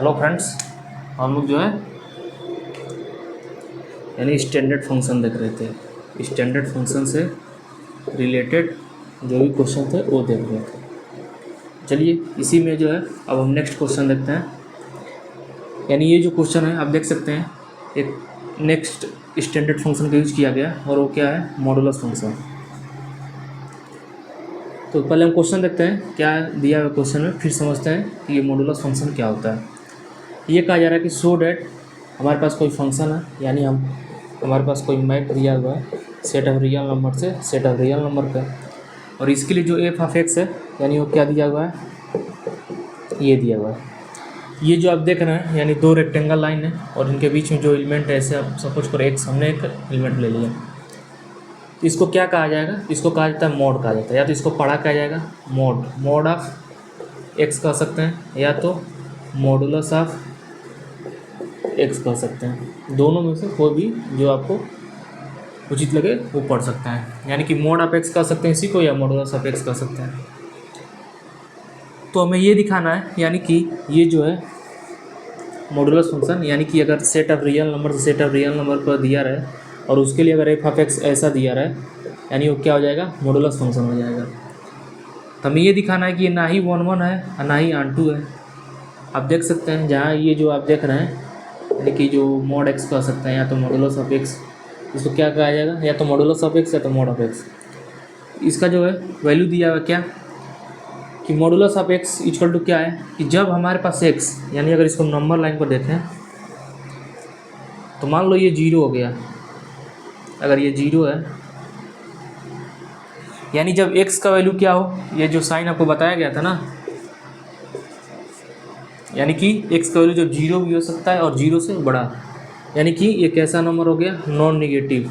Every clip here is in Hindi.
हेलो फ्रेंड्स, हम लोग जो है यानी स्टैंडर्ड फंक्शन देख रहे थे। स्टैंडर्ड फंक्शन से रिलेटेड जो भी क्वेश्चन थे वो देख रहे थे। चलिए इसी में जो है अब हम नेक्स्ट क्वेश्चन देखते हैं। यानी ये जो क्वेश्चन है आप देख सकते हैं, एक नेक्स्ट स्टैंडर्ड फंक्शन का यूज किया गया और वो क्या है, मॉडुलस फंक्शन। तो पहले हम क्वेश्चन देखते हैं क्या दिया हुआ क्वेश्चन में, फिर समझते हैं कि ये मॉडुलस फंक्शन क्या होता है। ये कहा जा रहा है कि सो डैट हमारे पास कोई फंक्शन है, यानी हमारे पास कोई मैप दिया हुआ है सेट ऑफ रियल नंबर से सेट ऑफ रियल नंबर का, और इसके लिए जो एफ ऑफ एक्स है यानी वो क्या दिया हुआ है, ये दिया हुआ है। ये जो आप देख रहे हैं यानी दो रेक्टेंगल लाइन है और इनके बीच में जो एलिमेंट है, ऐसे आप सपोज करो एक्स, हमने एक एलिमेंट ले लिया, तो इसको क्या कहा जाएगा, इसको कहा जाता है मॉड कहा जाता है, या तो इसको पढ़ा कहा जाएगा मॉड ऑफ एक्स कह सकते हैं, या तो मॉडुलस ऑफ एक्स कह सकते हैं। दोनों में से कोई भी जो आपको उचित लगे वो पढ़ सकते हैं। यानी कि मॉड ऑफ एक्स कह सकते हैं इसी को, या मॉडुलस ऑफ एक्स कह सकते हैं। तो हमें ये दिखाना है यानी कि ये जो है मॉडुलस फंक्शन, यानी कि अगर सेट ऑफ रियल नंबर से सेट ऑफ रियल नंबर पर दिया रहे और उसके लिए अगर एफ ऑफ एक्स ऐसा दिया रहे, यानी वो क्या हो जाएगा, मॉडुलस फंक्शन हो जाएगा। तो हमें ये दिखाना है कि ये ना ही 1 है और ना ही ऑन 2 है। आप देख सकते हैं जहाँ ये जो आप देख रहे हैं यानी कि जो मॉड एक्स कह सकते हैं, या तो मॉडुलस ऑफ एक्स, इसको क्या कहा जाएगा, या तो मॉडुलस ऑफ एक्स या तो मॉड ऑफ एक्स। इसका जो है वैल्यू दिया हुआ क्या कि modulus of x equal to क्या है कि जब हमारे पास एक्स, यानी अगर इसको नंबर लाइन पर देखें तो मान लो ये 0 हो गया। अगर ये 0 है यानी जब एक्स का वैल्यू क्या हो, ये जो साइन आपको बताया गया था ना, यानी कि एक्स का वैल्यू जब 0 भी हो सकता है और 0 से बड़ा, यानी कि ये कैसा नंबर हो गया, नॉन निगेटिव।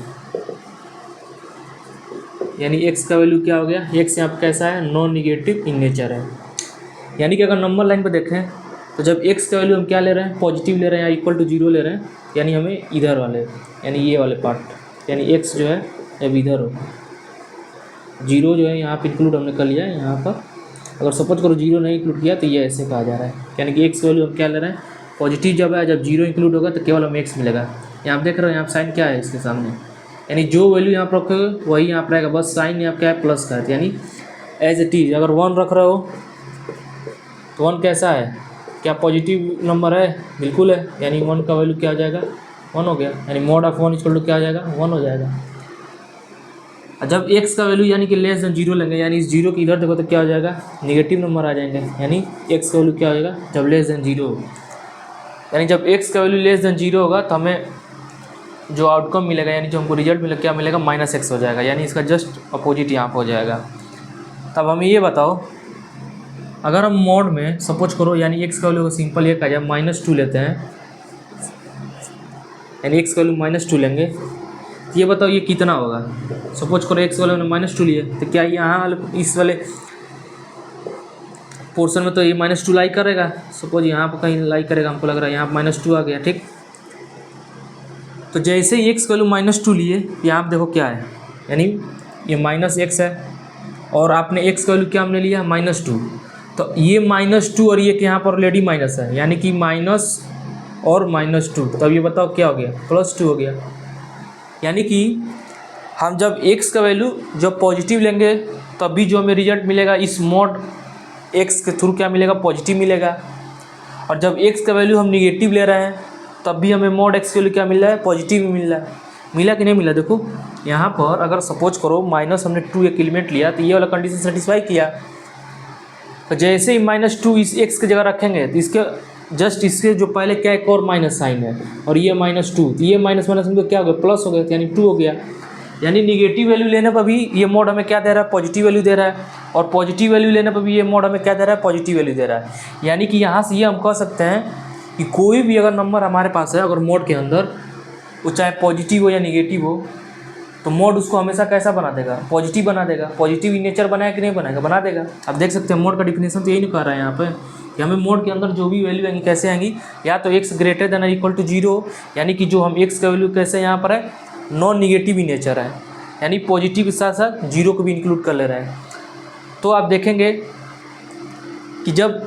यानी एक्स का वैल्यू क्या हो गया, एक्स यहाँ पर कैसा है, नॉन निगेटिव इन नेचर है। यानी कि अगर नंबर लाइन पर देखें तो जब एक्स का वैल्यू हम क्या ले रहे हैं, पॉजिटिव ले रहे हैं या इक्वल टू 0 ले रहे हैं, यानी हमें इधर वाले यानी ये वाले पार्ट, यानी एक्स जो है अब इधर हो, 0 जो है यहाँ पर इंक्लूड हमने कर लिया है यहाँ पर। अगर सपोज करो 0 नहीं इंक्लूड किया तो ये ऐसे कहा जा रहा है, यानी कि एक्स वैल्यू हम क्या ले रहे हैं, पॉजिटिव जब है, जब 0 इंक्लूड होगा तो केवल हमें एक्स मिलेगा। यहाँ आप देख रहे हो यहाँ साइन क्या है इसके सामने, यानी जो वैल्यू यहाँ पर रखोगे वही यहाँ पर आएगा, बस साइन यहाँ क्या है, प्लस का है। यानी एज इट इज अगर 1 रख रहे हो तो 1 कैसा है, क्या पॉजिटिव नंबर है, बिल्कुल है, यानी 1 का वैल्यू क्या हो जाएगा, 1 हो गया। यानी मॉड ऑफ 1 इक्वल टू क्या हो जाएगा, 1 हो जाएगा। जब x का वैल्यू यानी कि लेस देन 0 लेंगे, यानी इस 0 की इधर देखो तो क्या हो जाएगा, निगेटिव नंबर आ जाएंगे। यानी x का वैल्यू क्या हो जाएगा जब लेस देन 0 हो, यानी जब x का वैल्यू लेस देन 0 होगा तो हमें जो आउटकम मिलेगा, यानी जो हमको रिजल्ट मिलेगा क्या मिलेगा, -x हो जाएगा। यानी इसका जस्ट अपोजिट यहाँ पर हो जाएगा। तब हमें ये बताओ, अगर हम मोड में सपोज करो यानी x का वैल्यू सिंपल ये कहा जाए -2 लेते हैं, यानी x का वैल्यू -2 लेंगे, ये बताओ ये कितना होगा। सपोज करो एक्स वाले में -2 लिए, तो क्या यहाँ वाले इस वाले पोर्शन में तो ये -2 लाई करेगा। सपोज यहाँ पर कहीं लाई करेगा, हमको लग रहा है यहाँ -2 आ गया, ठीक। तो जैसे ही एक्स वैल्यू -2 लिए, यहाँ पर देखो क्या है, यानी ये -x है और आपने एक्स वैल्यू क्या हमने लिया, -2, तो ये -2 और ये यहाँ पर ऑलरेडी माइनस है, यानी कि माइनस और -2, तब ये बताओ क्या हो गया, +2 हो गया। यानी कि हम जब x का वैल्यू जब पॉजिटिव लेंगे तब भी जो हमें रिजल्ट मिलेगा इस मॉड x के थ्रू क्या मिलेगा, पॉजिटिव मिलेगा। और जब x का वैल्यू हम निगेटिव ले रहे हैं तब भी हमें मॉड x के वैल्यू क्या मिल रहा है, पॉजिटिव मिल रहा है। मिला कि नहीं मिला, देखो यहाँ पर अगर सपोज करो माइनस हमने 2 एक एलिमेंट लिया तो ये वाला कंडीशन सेटिस्फाई किया। तो जैसे ही -2 इस x की जगह रखेंगे तो इसके जस्ट इसके जो पहले क्या एक और माइनस साइन है और ये -2, तो ये माइनस में क्या हो गया, प्लस हो गया, यानी 2 हो गया। यानी निगेटिव वैल्यू लेने पर भी ये मोड हमें क्या दे रहा है, पॉजिटिव वैल्यू दे रहा है, और पॉजिटिव वैल्यू लेने पर भी ये मोड हमें क्या दे रहा है, पॉजिटिव वैल्यू दे रहा है। यानी कि यहाँ से ये हम कह सकते हैं कि कोई भी अगर नंबर हमारे पास है, अगर मोड के अंदर वो चाहे पॉजिटिव हो या निगेटिव हो, तो मोड उसको हमेशा कैसा बना देगा, पॉजिटिव बना देगा। पॉजिटिव इन नेचर बनाया कि नहीं बनाएगा, बना देगा। आप देख सकते हैं मोड का डिफिनेशन तो यही नहीं कह रहा है यहाँ पे कि हमें मोड के अंदर जो भी वैल्यू आएंगी कैसे आएंगी, या तो x greater than equal to 0, यानी कि जो हम x का वैल्यू कैसे यहाँ पर है, नॉन निगेटिव इन नेचर है, यानी पॉजिटिव के साथ साथ 0 को भी इंक्लूड कर ले रहे हैं। तो आप देखेंगे कि जब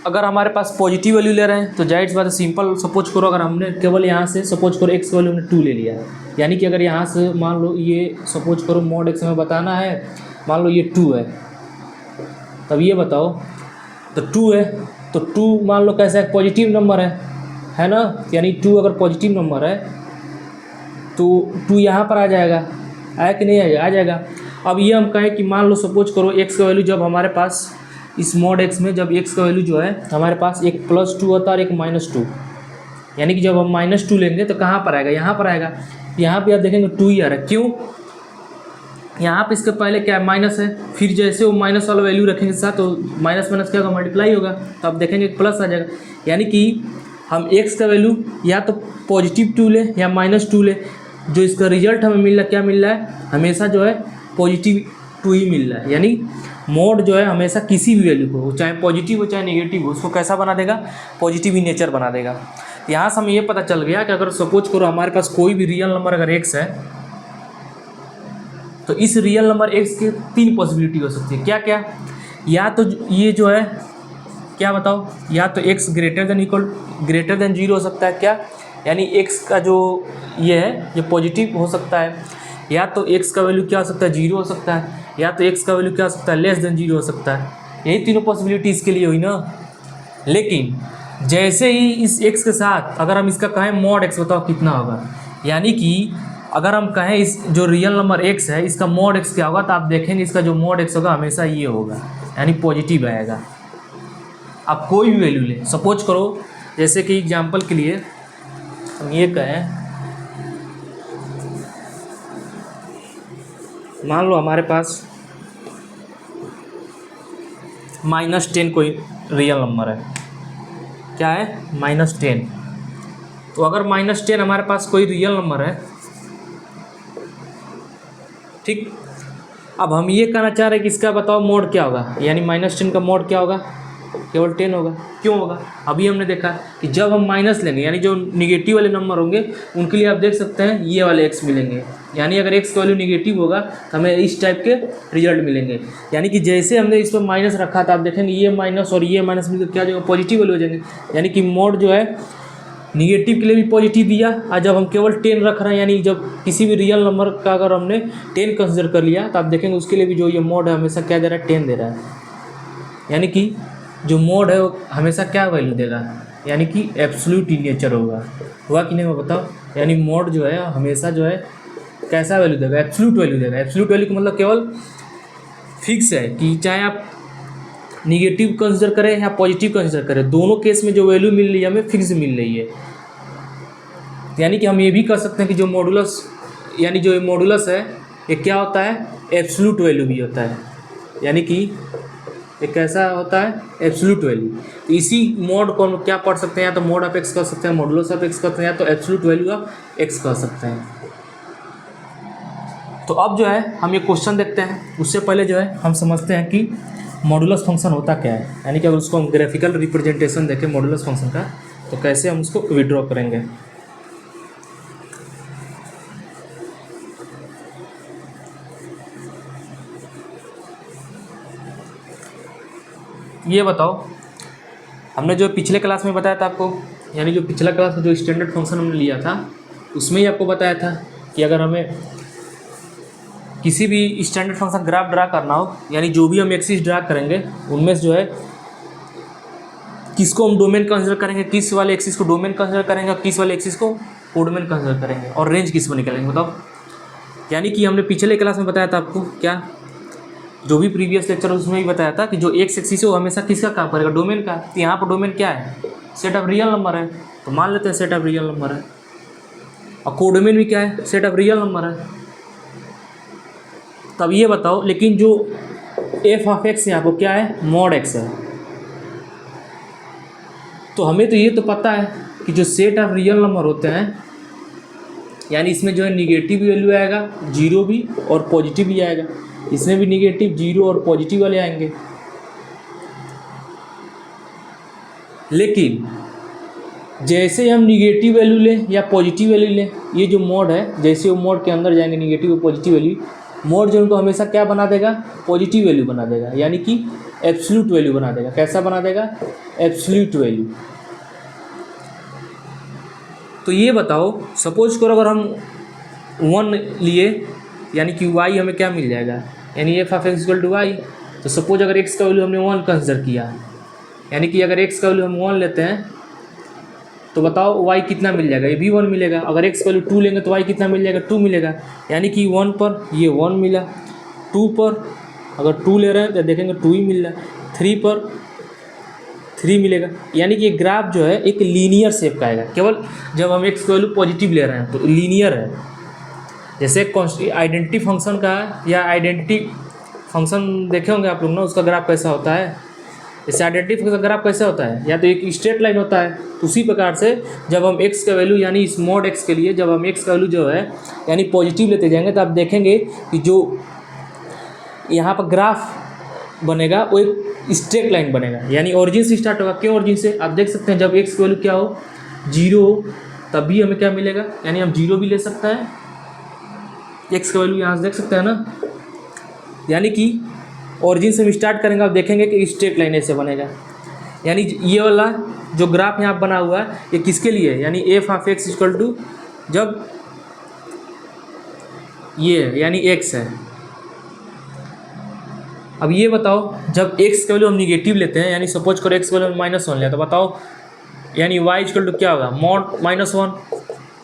अगर हमारे पास पॉजिटिव वैल्यू ले रहे हैं तो जाहिर सी बात है, सिंपल सपोज करो, अगर हमने केवल यहाँ से सपोज करो एक्स वैल्यू हमने 2 ले लिया, यानी कि अगर यहाँ से मान लो ये सपोज करो मॉड एक्स हमें बताना है, मान लो ये 2 है, तब ये बताओ तो 2 है तो 2 मान लो कैसा है, पॉजिटिव नंबर है ना, यानी 2 अगर पॉजिटिव नंबर है तो 2 यहाँ पर आ जाएगा, आया कि नहीं आ जाएगा। अब ये हम कहें कि मान लो सपोज करो एक्स का वैल्यू जब हमारे पास इस मॉड एक्स में जब एक्स का वैल्यू जो है हमारे पास एक +2 होता है और एक -2, यानी कि जब हम -2 लेंगे तो कहाँ पर आएगा, यहाँ पर आएगा। यहाँ पे आप देखेंगे 2 ही आ रहा है, क्यों, यहाँ पे इसके पहले क्या है, माइनस है, फिर जैसे वो माइनस वाला वैल्यू रखेंगे साथ तो माइनस माइनस क्या होगा, मल्टीप्लाई होगा, तो आप देखेंगे प्लस आ जाएगा। यानी कि हम एक्स का वैल्यू या तो +2 ले या -2 ले, जो इसका रिजल्ट हमें मिल रहा है, क्या मिल रहा है, हमेशा जो है +2 ही मिल रहा है। यानी मोड जो है हमेशा किसी भी वैल्यू को, चाहे पॉजिटिव हो चाहे नेगेटिव हो, उसको कैसा बना देगा, पॉजिटिव ही नेचर बना देगा। यहाँ से हमें ये पता चल गया कि अगर सपोज करो हमारे पास कोई भी रियल नंबर अगर एक्स है तो इस रियल नंबर एक्स के 3 पॉसिबिलिटी हो सकती है, क्या क्या, या तो ये जो है क्या बताओ, या तो x ग्रेटर देन 0 हो सकता है, क्या, यानी x का जो ये है ये पॉजिटिव हो सकता है, या तो x का वैल्यू क्या हो सकता है, 0 हो सकता है, या तो x का वैल्यू क्या हो सकता है, <0 हो सकता है। यही तीनों पॉसिबिलिटी इसके लिए हुई ना। लेकिन जैसे ही इस x के साथ अगर हम इसका कहें मॉड x, बताओ कितना होगा, यानी कि अगर हम कहें इस जो रियल नंबर x है इसका मॉड x क्या होगा, तो आप देखेंगे इसका जो मॉड x होगा हमेशा ये होगा, यानी पॉजिटिव आएगा। आप कोई भी वैल्यू लें, सपोज करो जैसे कि एग्जांपल के लिए हम ये कहें, मान लो हमारे पास -10 कोई रियल नंबर है, क्या है, -10। तो अगर -10 हमारे पास कोई रियल नंबर है, ठीक, अब हम ये कहना चाह रहे हैं कि इसका बताओ मोड क्या होगा, यानी -10 का मोड क्या होगा, केवल 10 होगा। क्यों होगा, अभी हमने देखा कि जब हम माइनस लेंगे यानी जो निगेटिव वाले नंबर होंगे उनके लिए आप देख सकते हैं ये वाले x मिलेंगे, यानी अगर x का वैल्यू निगेटिव होगा तो हमें इस टाइप के रिजल्ट मिलेंगे। यानी कि जैसे हमने इस पर माइनस रखा था, आप देखेंगे ये माइनस और ये माइनस मिलकर क्या जो पॉजिटिव वैल्यू हो जाएंगे, यानी कि मोड जो है निगेटिव के लिए भी पॉजिटिव दिया, और जब हम केवल 10 रख रहे हैं यानी जब किसी भी रियल नंबर का अगर हमने 10 कंसिडर कर लिया तो आप देखेंगे उसके लिए भी जो ये मोड है हमेशा क्या दे रहा है, 10 दे रहा है। यानी कि जो मोड है वो हमेशा क्या वैल्यू देगा, यानी कि एब्सोल्यूट इन नेचर होगा। हुआ कि नहीं, मैं बताओ, यानी मोड जो है हमेशा जो है कैसा वैल्यू देगा, एब्सोल्यूट वैल्यू देगा। एब्सोल्यूट वैल्यू का मतलब केवल फिक्स है कि चाहे आप निगेटिव कंसिडर करें या पॉजिटिव कंसिडर करें, दोनों केस में जो वैल्यू मिल रही है हमें फिक्स मिल रही है। यानी कि हम ये भी कह सकते हैं कि जो मॉडुलस यानी जो मॉडुलस है ये क्या होता है, एब्सोल्यूट वैल्यू भी होता है, यानी कि ये कैसा होता है, एब्सोल्यूट वैल्यू। तो इसी मोड को हम क्या पढ़ सकते हैं, या तो मोड ऑफ एक्स कर सकते हैं, मॉडुलस ऑफ एक्स करते हैं, या तो एब्सोल्यूट वैल्यू ऑफ एक्स कर सकते हैं। तो अब जो है हम ये क्वेश्चन देखते हैं, उससे पहले जो है हम समझते हैं कि मॉडुलस फंक्शन होता क्या है, यानी कि अगर उसको हम ग्राफिकल रिप्रेजेंटेशन देखें मॉडुलस फंक्शन का तो कैसे हम उसको विड्रॉ करेंगे। ये बताओ, हमने जो पिछले क्लास में बताया था आपको, यानी जो पिछला क्लास में जो स्टैंडर्ड फंक्शन हमने लिया था उसमें ही आपको बताया था कि अगर हमें किसी भी स्टैंडर्ड फंक्शन ग्राफ ड्रा करना हो, यानी जो भी हम एक्सिस ड्रा करेंगे उनमें से जो है किसको हम डोमेन कंसिडर करेंगे, किस वाले एक्सिस को डोमेन कंसिडर करेंगे और किस वाले एक्सिस को कोडोमेन कंसिडर करेंगे, और रेंज किस में निकालेंगे, बताओ। यानी कि हमने पिछले क्लास में बताया था आपको, क्या जो भी प्रीवियस लेक्चर उसमें भी बताया था कि जो एक्स एक्सिस है वो हमेशा किसका काम करेगा, डोमेन का। तो यहाँ पर डोमेन क्या है, सेट ऑफ रियल नंबर है, तो मान लेते हैं सेट ऑफ रियल नंबर है, और कोडोमेन भी क्या है, सेट ऑफ रियल नंबर है। तब ये बताओ, लेकिन जो एफ ऑफ एक्स यहाँ पर क्या है, मॉड एक्स है। तो हमें तो ये तो पता है कि जो सेट ऑफ रियल नंबर होते हैं यानी इसमें जो है निगेटिव वैल्यू आएगा, जीरो भी और पॉजिटिव भी आएगा, इसमें भी निगेटिव, जीरो और पॉजिटिव वाले आएंगे। लेकिन जैसे हम निगेटिव वैल्यू लें या पॉजिटिव वैल्यू लें, ये जो मोड है जैसे वो मोड के अंदर जाएंगे निगेटिव और पॉजिटिव वैल्यू, मोड जो उनको हमेशा क्या बना देगा, पॉजिटिव वैल्यू बना देगा, यानी कि एब्सोल्यूट वैल्यू बना देगा। कैसा बना देगा, एब्सोल्यूट वैल्यू। तो ये बताओ, सपोज करो अगर हम 1 लिए, यानी कि y हमें क्या मिल जाएगा, यानी f of x equal to y. तो सपोज अगर x का वैल्यू हमने 1 कंसिडर किया, यानी कि अगर x का वैल्यू हम 1 लेते हैं तो बताओ y कितना मिल जाएगा, ये भी 1 मिलेगा। अगर x का वैल्यू 2 लेंगे तो y कितना मिल जाएगा, 2 मिलेगा। यानी कि 1 पर ये 1 मिला, 2 पर अगर 2 ले रहे हैं तो देखेंगे 2 ही मिल रहा है, 3 पर 3 मिलेगा। यानी कि ये ग्राफ जो है एक लीनियर शेप का आएगा, केवल जब हम x का वैल्यू पॉजिटिव ले रहे हैं तो लीनियर है। जैसे आइडेंटिटी फंक्शन का या आइडेंटिटी फंक्शन देखे होंगे आप लोग ना, उसका ग्राफ कैसा होता है। जैसे आइडेंटिटी फंक्शन का ग्राफ कैसा होता है, या तो एक स्ट्रेट लाइन होता है। तो उसी प्रकार से जब हम x का वैल्यू यानी इस मॉड x के लिए जब हम x का वैल्यू जो है यानी पॉजिटिव लेते जाएंगे तो आप देखेंगे कि जो यहाँ पर ग्राफ बनेगा वो एक स्ट्रेट लाइन बनेगा, यानी ओरिजिन से स्टार्ट होगा। क्यों ओरिजिन से, आप देख सकते हैं जब x की वैल्यू क्या हो, 0 हो, तब भी हमें क्या मिलेगा, यानी हम 0 भी ले सकते हैं, x का वैल्यू यहाँ से देख सकते हैं ना। यानी कि ओरिजिन से हम स्टार्ट करेंगे, आप देखेंगे कि स्ट्रेट लाइन ऐसे बनेगा। यानी ये वाला जो ग्राफ यहाँ बना हुआ है ये किसके लिए है, यानी f of x equal to जब ये है यानी x है। अब ये बताओ जब x का वैल्यू हम निगेटिव लेते हैं, यानी सपोज करो x का वैल्यू -1 लिया, तो बताओ यानी y इक्वल टू क्या होगा, मॉड -1।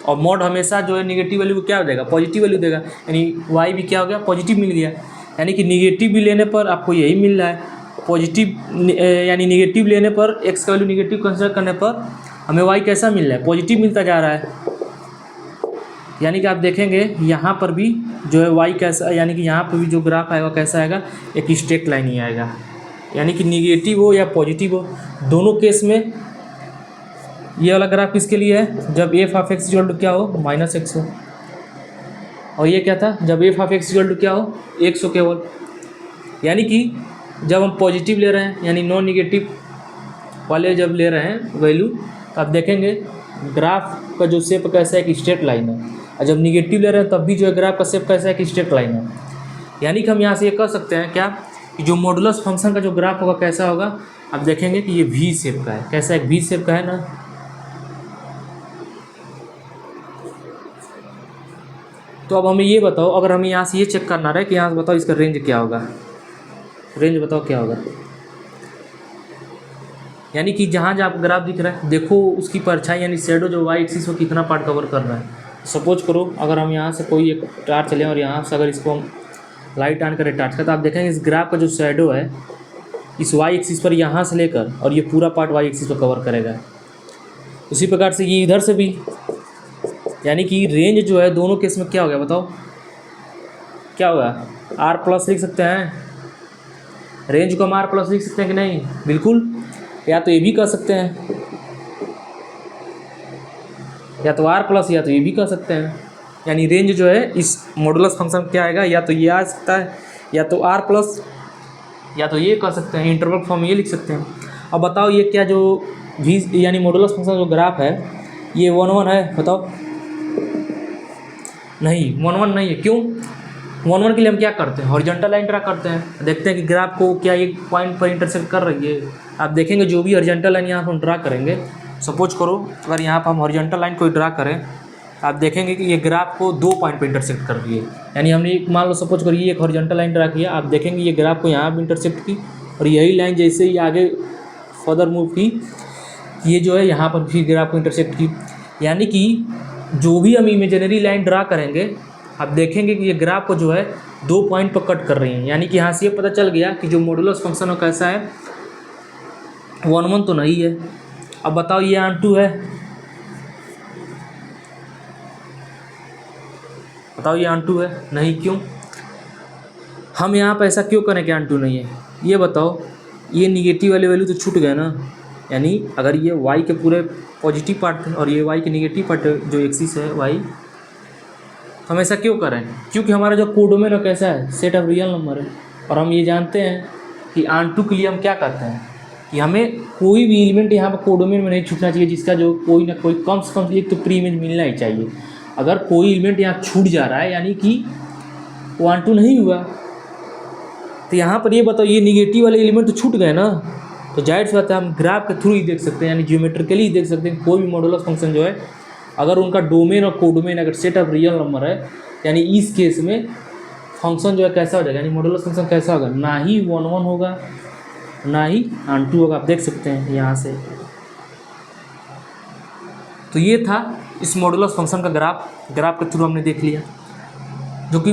और मॉड हमेशा जो है निगेटिव वैल्यू को क्या देगा, पॉजिटिव वैल्यू देगा। यानी y भी क्या हो गया, पॉजिटिव मिल गया। यानी कि निगेटिव भी लेने पर आपको यही मिल रहा है, पॉजिटिव यानी निगेटिव लेने पर x का वैल्यू निगेटिव कंसिडर करने पर हमें y कैसा मिल रहा है, पॉजिटिव मिलता जा रहा है। यानी कि आप देखेंगे यहाँ पर भी जो है y कैसा, यानी कि यहाँ पर भी जो ग्राफ आएगा कैसा आएगा, एक स्ट्रेट लाइन ही आएगा। यानी कि निगेटिव हो या पॉजिटिव हो, दोनों केस में ये वाला ग्राफ किसके लिए है, जब f of x equal to क्या हो, -x हो। और ये क्या था, जब f of x equal to क्या हो, x हो केवल। यानी कि जब हम पॉजिटिव ले रहे हैं यानी नॉन निगेटिव वाले जब ले रहे हैं वैल्यू, तो आप देखेंगे ग्राफ का जो शेप कैसा है, एक स्ट्रेट लाइन है। और जब निगेटिव ले रहे हैं तब भी जो है ग्राफ का शेप कैसा है, कि स्ट्रेट लाइन है। यानी कि हम यहाँ से ये कह सकते हैं क्या, कि जो मॉडुलस फंक्शन का जो ग्राफ होगा कैसा होगा, आप देखेंगे कि ये वी शेप का है। कैसा है, वी शेप का है ना। तो अब हमें ये बताओ, अगर हमें यहाँ से ये चेक करना रहे कि यहाँ से बताओ इसका रेंज क्या होगा, रेंज बताओ क्या होगा। यानी कि जहाँ जहाँ आपको ग्राफ दिख रहा है, देखो उसकी परछाई यानी शेडो जो वाई एक्सिस को कितना पार्ट कवर कर रहा है। सपोज करो अगर हम यहाँ से कोई एक टार्च चलें और यहाँ से अगर इसको हम लाइट ऑन करें टार्च का, तो आप देखेंगे इस ग्राफ का जो शेडो है इस वाई एक्सिस पर यहाँ से लेकर और ये पूरा पार्ट वाई एक्सिस पर कवर करेगा। उसी प्रकार से ये इधर से भी, यानी कि रेंज जो है दोनों केस में क्या हो गया बताओ, क्या होगा, R+ लिख सकते हैं। रेंज को हम R+ लिख सकते हैं कि नहीं, बिल्कुल। या तो ये भी कह सकते हैं, या तो R+ या तो ये भी कह सकते हैं। यानी रेंज जो है इस मॉडुलस फंक्शन क्या आएगा, या तो ये आ सकता है, या तो R+, या तो ये कह सकते हैं। इंटरवल फॉर्म ये लिख सकते हैं। अब बताओ ये क्या जो v यानी मॉडुलस फंक्शन जो ग्राफ है ये 1 1 है, बताओ। नहीं 1 1 नहीं है, क्यों। 1 1 के लिए हम क्या करते हैं, हॉरिजॉन्टल लाइन ड्रा करते हैं। देखते हैं कि ग्राफ को क्या एक पॉइंट पर इंटरसेक्ट कर रही है। आप देखेंगे जो भी हॉरिजॉन्टल लाइन यहाँ पर हम ड्रा करेंगे, सपोज करो अगर यहाँ पर हम हॉरिजॉन्टल लाइन कोई ड्रा करें, आप देखेंगे कि ये ग्राफ को 2 पॉइंट पर इंटरसेक्ट कर रही है। यानी हमने मान लो सपोज करो ये एक हॉरिजॉन्टल लाइन ड्रा किया, आप देखेंगे ये ग्राफ को यहाँ भी इंटरसेक्ट की, और यही लाइन जैसे ही आगे फर्दर मूव की, ये जो है यहाँ पर भी ग्राफ को इंटरसेक्ट की। यानी कि जो भी हम इमेजिनरी लाइन ड्रा करेंगे, आप देखेंगे कि ये ग्राफ को जो है 2 पॉइंट पर कट कर रही हैं। यानी कि यहाँ से ये पता चल गया कि जो मॉडुलस फंक्शन हो कैसा है, 1 1 तो नहीं है। अब बताओ ये ऑन2 है, बताओ ये ऑन2 है, नहीं, क्यों। हम यहाँ पर ऐसा क्यों करें कि ऑन2 नहीं है, ये बताओ। ये निगेटिव वाले वैल्यू तो छूट गए ना। यानी अगर ये y के पूरे पॉजिटिव पार्ट थे और ये y के निगेटिव पार्ट जो एक्सिस है y, तो हम ऐसा क्यों करें, क्योंकि हमारा जो कोडोमेन है कैसा है, सेट ऑफ रियल नंबर है। और हम ये जानते हैं कि ऑन2 के लिए हम क्या करते हैं कि हमें कोई भी एलिमेंट यहाँ पर कोडोमेन में नहीं छूटना चाहिए जिसका जो कोई ना कोई कम से कम एक तो प्री इमेज मिलना ही चाहिए। अगर कोई एलिमेंट यहाँ छूट जा रहा है, यानी कि 1 2 नहीं हुआ। तो यहाँ पर ये बताओ, ये निगेटिव वाले एलिमेंट तो छूट गए ना, तो जाहिर सी बात है हम ग्राफ के थ्रू ही देख सकते हैं, यानी ज्योमेट्रिकली ही देख सकते हैं कोई भी मॉडुलस फंक्शन जो है अगर उनका डोमेन और कोडोमेन अगर सेट ऑफ रियल नंबर है, यानी इस केस में फंक्शन जो है कैसा हो जाएगा, यानी मॉडुलस फंक्शन कैसा होगा, ना ही 1 1 होगा ना ही ऑन 2 होगा। आप देख सकते हैं यहाँ से। तो ये था इस मॉडुलस फंक्शन का ग्राफ के थ्रू हमने देख लिया, जो कि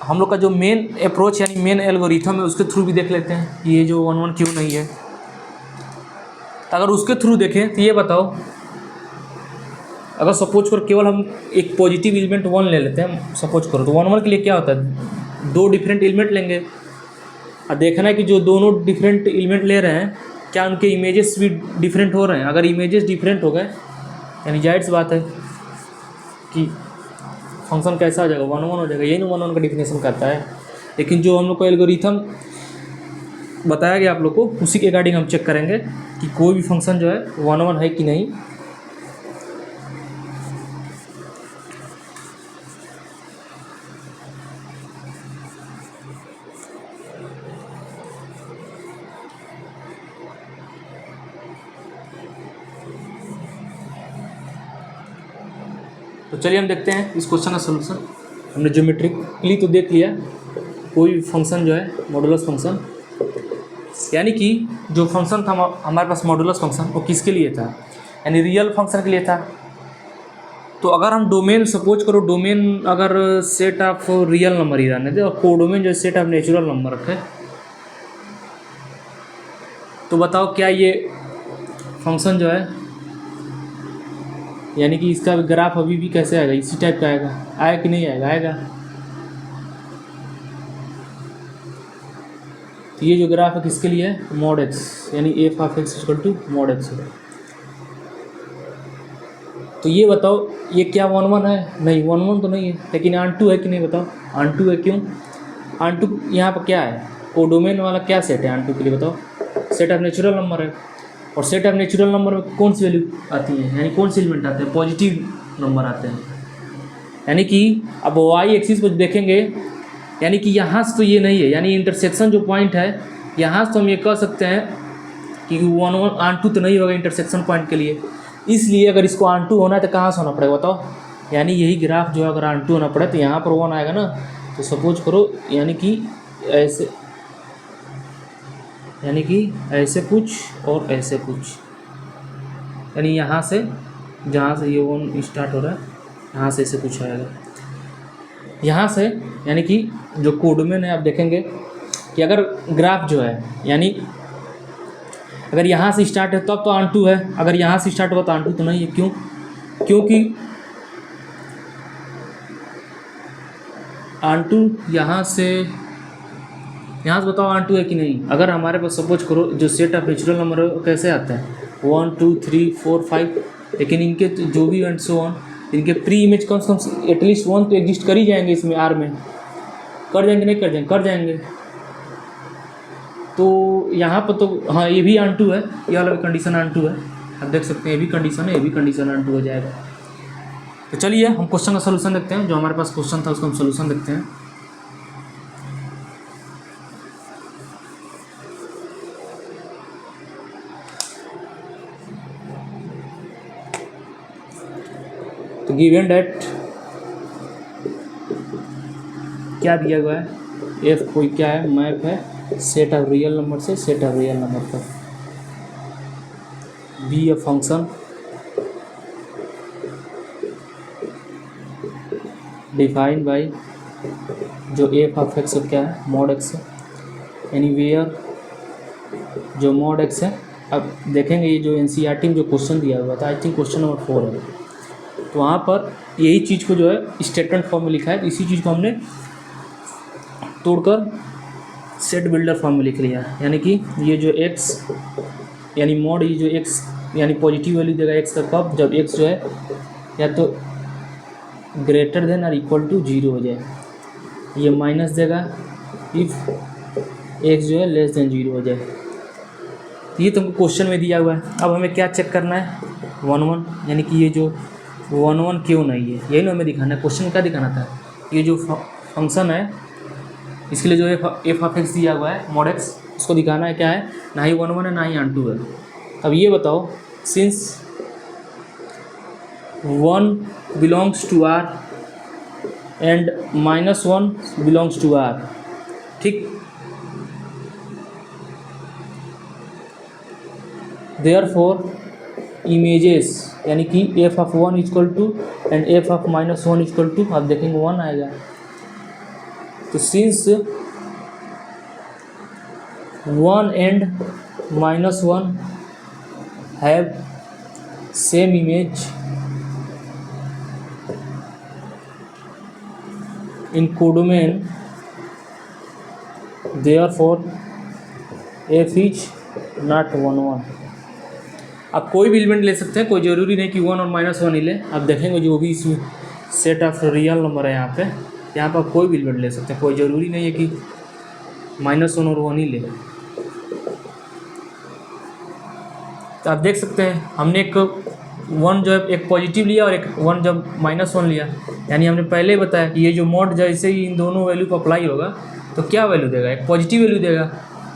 हम लोग का जो मेन अप्रोच यानी मेन एल्गोरिथम है उसके थ्रू भी देख लेते हैं ये जो 1 1 क्यों नहीं है। तो अगर उसके थ्रू देखें तो ये बताओ, अगर सपोज करो केवल हम एक पॉजिटिव एलिमेंट 1 ले लेते हैं, सपोज करो, तो 1 1 के लिए क्या होता है, 2 डिफरेंट एलिमेंट लेंगे और देखना है कि जो दोनों डिफरेंट एलिमेंट ले रहे हैं क्या उनके इमेजेस भी डिफरेंट हो रहे हैं। अगर इमेजेस डिफरेंट हो गए यानी जाहिर सी बात है कि फंक्शन कैसा हो जाएगा, 1 1 हो जाएगा। यही ना 1 1 का डिफिनेशन करता है। लेकिन जो हम लोग को एल्गोरिथम बताया गया आप लोग को, उसी के अकॉर्डिंग हम चेक करेंगे कि कोई भी फंक्शन जो है 1 1 है कि नहीं। तो चलिए हम देखते हैं इस क्वेश्चन का सोल्यूशन। हमने ज्योमेट्रिकली तो देख लिया कोई भी फंक्शन जो है मॉडुलस फंक्शन, यानी कि जो फंक्शन था हमारे पास मॉडुलस फंक्शन वो किसके लिए था, यानी रियल फंक्शन के लिए था। तो अगर हम डोमेन सपोज करो, डोमेन अगर सेट ऑफ रियल नंबर ही रहने दे और कोडोमेन जो सेट ऑफ नेचुरल नंबर रखे, तो बताओ क्या ये फंक्शन जो है यानी कि इसका ग्राफ अभी भी कैसे आएगा, इसी टाइप का आएगा कि नहीं आएगा, आएगा। तो ये जो ग्राफ है किसके लिए है, मॉड एक्स, यानी f of x equal to mod x है। तो ये बताओ ये क्या 1 1 है, नहीं 1 1 तो नहीं है, लेकिन ऑन 2 है कि नहीं, बताओ ऑन 2 है। क्यों ऑन 2, यहाँ पर क्या है, कोडोमेन वाला क्या सेट है ऑन 2 के लिए, बताओ सेट ऑफ नेचुरल नंबर है। और सेट ऑफ नेचुरल नंबर में कौन सी वैल्यू आती है, यानी कौन से एलिमेंट आते हैं, पॉजिटिव नंबर आते हैं। यानी कि अब वाई एक्सिस पर देखेंगे, यानी कि यहाँ से तो ये नहीं है, यानी इंटरसेक्शन जो पॉइंट है यहाँ से तो हम ये कह सकते हैं कि 1 1 ऑन 2 तो नहीं होगा इंटरसेक्शन पॉइंट के लिए। इसलिए अगर इसको ऑन 2 होना है तो कहाँ से होना पड़ेगा, बताओ। यानी यही ग्राफ जो है अगर ऑन 2 होना पड़े तो यहाँ पर 1 आएगा ना। तो सपोज करो यानी कि ऐसे कुछ और ऐसे कुछ, यानी यहाँ से जहाँ से ये 1 स्टार्ट हो रहा है यहाँ से ऐसे कुछ आएगा यहाँ से। यानी कि जो कोडोमेन है आप देखेंगे कि अगर ग्राफ जो है यानी अगर यहाँ से स्टार्ट है तब तो ऑन 2 है, अगर यहाँ से स्टार्ट होगा तो ऑन 2 तो नहीं है। क्यों, क्योंकि ऑन 2 यहाँ से बताओ ऑन 2 है कि नहीं। अगर हमारे पास सपोज करो जो सेट ऑफ नेचुरल नंबर है वो कैसे आता है 1 2 3 4 5, लेकिन इनके जो भी एंड सो ऑन इनके प्री इमेज कम से कम एटलीस्ट 1 तो एग्जिस्ट कर ही जाएंगे इसमें, आर में कर जाएंगे, नहीं कर जाएंगे, कर जाएंगे। तो यहाँ पर तो हाँ ये भी ऑन 2 है, ये वाला भी कंडीशन ऑन 2 है, आप देख सकते हैं ये भी कंडीशन है, ये भी कंडीशन ऑन 2 हो जाएगा। तो चलिए हम क्वेश्चन का सोल्यूशन देखते हैं, जो हमारे पास क्वेश्चन था उसका हम सोल्यूशन देखते हैं। तो गिवन डेट क्या दिया हुआ है, एफ कोई क्या है, मैप है सेट ऑफ रियल नंबर से सेट ऑफ रियल नंबर पर, be a function defined by जो एफ ऑफ एक्स क्या है मॉड एक्स है, यानी वेयर जो मॉड एक्स है। अब देखेंगे ये जो एनसीईआरटी में जो क्वेश्चन दिया हुआ था, आई थिंक क्वेश्चन नंबर 4 है, तो वहाँ पर यही चीज़ को जो है स्टेटमेंट फॉर्म में लिखा है, इसी चीज़ को हमने तोड़कर सेट बिल्डर फॉर्म में लिख लिया। यानी कि ये जो x यानी मॉड ये जो x यानी पॉजिटिव वैल्यू देगा x का कब, जब x जो है या तो ग्रेटर देन और इक्वल टू 0 हो जाए, ये माइनस देगा इफ़ x जो है लेस देन 0 हो जाए। ये तुमको क्वेश्चन में दिया हुआ है। अब हमें क्या चेक करना है 1 1, यानी कि ये जो 1 1 क्यों नहीं है, यही ना हमें दिखाना है। क्वेश्चन में क्या दिखाना था, ये जो फंक्शन है इसके लिए जो एफ ऑफ एक्स दिया हुआ है मॉड एक्स, उसको दिखाना है क्या है, ना ही 1 1 है ना ही ऑन 2 है। अब ये बताओ, since 1 belongs to R and -1 belongs to R, ठीक, देयरफॉर इमेजेस यानी कि f of 1 equal to and f of -1 equal to, आप देखेंगे 1 आएगा। तो since 1 and -1 have same image in codomain, therefore f is not 1 1। आप कोई भी एलिमेंट ले सकते हैं, कोई ज़रूरी नहीं कि 1 और -1 ही ले। आप देखेंगे जो भी इसमें सेट ऑफ रियल नंबर है यहाँ पे आप कोई भी एलिमेंट ले सकते हैं, कोई ज़रूरी नहीं है कि -1 और 1 ही ले। तो आप देख सकते हैं हमने एक 1 जो है एक पॉजिटिव लिया और एक 1 जब -1 लिया, यानी हमने पहले ही बताया कि ये जो मॉड जैसे ही इन दोनों वैल्यू को अप्लाई होगा तो क्या वैल्यू देगा, एक पॉजिटिव वैल्यू देगा।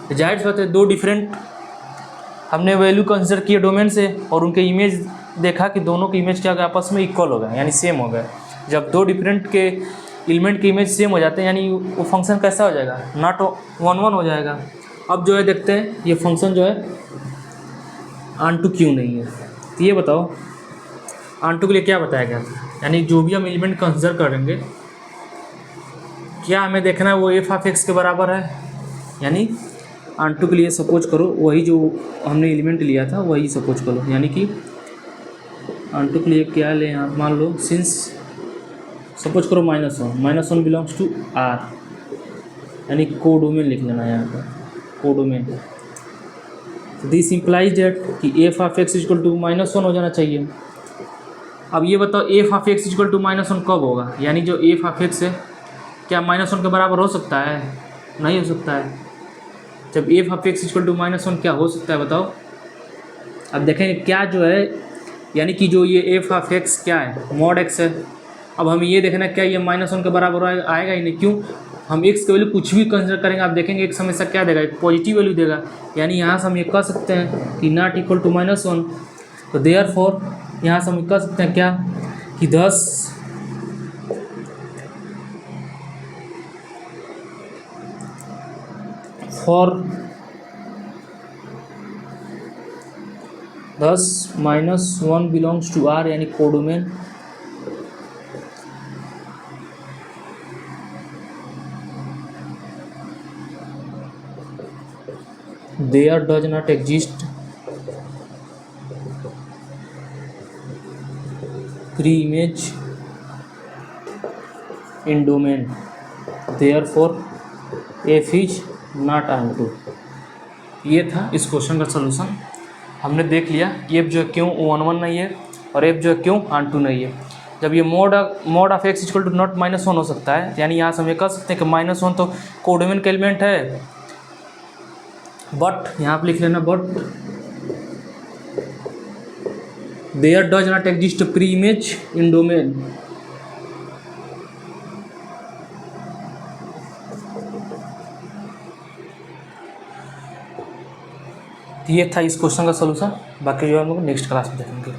तो जाहिर सी बात है दो डिफरेंट हमने वैल्यू कंसिडर किए डोमेन से और उनके इमेज देखा कि दोनों के इमेज क्या हो गया, आपस में इक्वल हो गए यानी सेम हो गए। जब दो डिफरेंट के एलिमेंट के इमेज सेम हो जाते हैं यानी वो फंक्शन कैसा हो जाएगा, नॉट 1 1 हो जाएगा। अब जो है देखते हैं ये फंक्शन जो है ऑन टू क्यों नहीं है। तो ये बताओ ऑन टू के लिए क्या बताया गया था, यानी जो भी हम एलिमेंट कंसिडर करेंगे क्या हमें देखना है वो एफ ऑफ एक्स के बराबर है, यानी ऑन टू के लिए सपोज करो वही जो हमने एलिमेंट लिया था वही सपोज करो, यानी कि ऑन टू के लिए क्या ले यहाँ मान लो सिंस सपोज करो -1 बिलोंग्स टू आर, यानी कोडोमेन लिख लेना यहाँ पर कोडोमेन। दिस इम्प्लाइज डेट कि f of x equal to -1 हो जाना चाहिए। अब ये बताओ f of x equal to -1 कब होगा, यानी जो एफ ऑफ एक्स है क्या -1 के बराबर हो सकता है, नहीं हो सकता है। जब f of x equal to -1 क्या हो सकता है बताओ। अब देखेंगे क्या जो है, यानी कि जो ये एफ ऑफ एक्स क्या है मॉड एक्स है। अब हमें ये देखना क्या ये -1 के बराबर आएगा ही नहीं, क्यों, हम एक्स की वैल्यू कुछ भी कंसिडर करेंगे आप देखेंगे एक हमेशा क्या देगा, एक पॉजिटिव वैल्यू देगा। यानी यहाँ से हम ये कह सकते हैं कि नॉट इक्वल टू -1। तो देयरफॉर यहाँ से हम कह सकते हैं क्या कि 10 फॉर 10 -1 बिलोंग्स टू आर, यानी codomain there does not exist pre-image in domain, therefore f is not onto। ये था इस क्वेश्चन का सलूशन। हमने देख लिया कि एफ जो है क्यों 1 1 नहीं है और एफ जो है क्यों ऑन 2 नहीं है। जब ये mod of x equal to not -1 हो सकता है, यानी यहाँ से हम ये कह सकते हैं कि -1 तो कोडोमेन का एलिमेंट है, बट यहाँ पर लिख लेना but there does not exist preimage in domain. ये था इस क्वेश्चन का सलूशन। बाकी जो है हम लोग नेक्स्ट क्लास में देखेंगे।